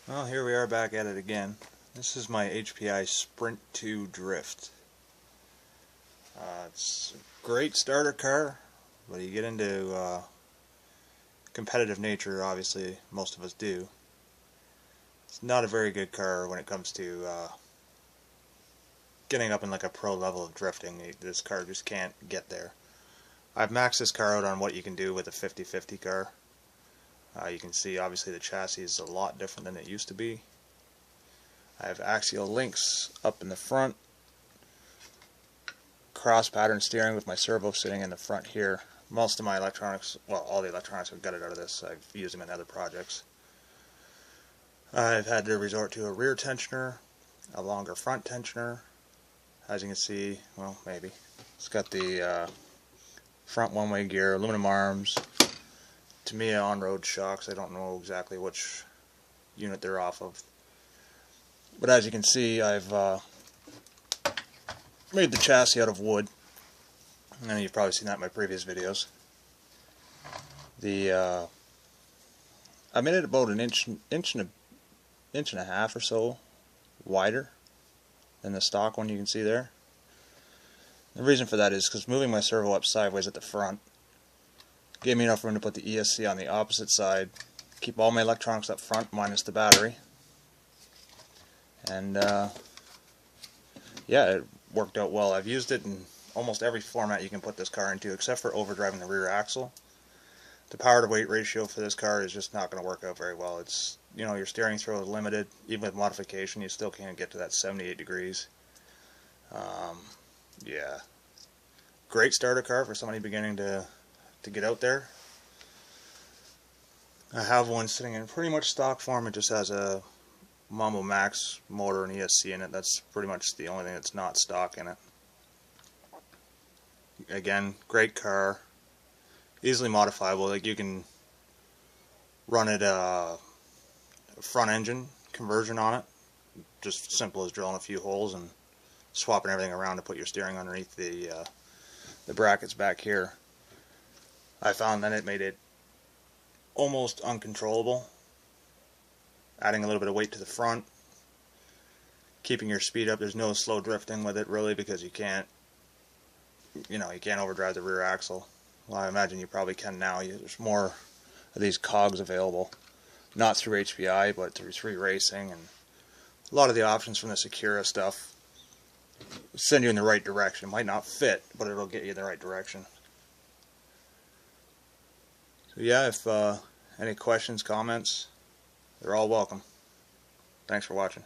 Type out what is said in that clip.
Well, here we are back at it again. This is my HPI Sprint 2 Drift. It's a great starter car, but you get into competitive nature, obviously most of us do. It's not a very good car when it comes to getting up in like a pro level of drifting. This car just can't get there. I've maxed this car out on what you can do with a 50/50 car. You can see obviously the chassis is a lot different than it used to be. I have axial links up in the front, cross pattern steering with my servo sitting in the front here. Most of my electronics, well, all the electronics I've got it out of this. I've used them in other projects. I've had to resort to a rear tensioner, a longer front tensioner. As you can see, well, maybe it's got the front one-way gear, aluminum arms, Tamiya on-road shocks. I don't know exactly which unit they're off of, but as you can see, I've made the chassis out of wood, and you've probably seen that in my previous videos. I made it about an inch and a half or so wider than the stock one you can see there. The reason for that is because moving my servo up sideways at the front gave me enough room to put the ESC on the opposite side, keep all my electronics up front minus the battery, and yeah, it worked out well. I've used it in almost every format you can put this car into except for overdriving the rear axle. The power to weight ratio for this car is just not going to work out very well. It's, you know, your steering throw is limited. Even with modification, you still can't get to that 78 degrees. Yeah, great starter car for somebody beginning to get out there. I have one sitting in pretty much stock form. It just has a Mambo Max motor and ESC in it. That's pretty much the only thing that's not stock in it. Again, great car, easily modifiable. Like, you can run it a front engine conversion on it, just simple as drilling a few holes and swapping everything around to put your steering underneath the brackets back here. I found that it made it almost uncontrollable, adding a little bit of weight to the front, keeping your speed up. There's no slow drifting with it really, because you can't overdrive the rear axle. Well, I imagine you probably can now. There's more of these cogs available, not through HPI but through 3 Racing, and a lot of the options from the Secura stuff send you in the right direction. It might not fit, but it'll get you in the right direction. So yeah, if any questions, comments, they're all welcome. Thanks for watching.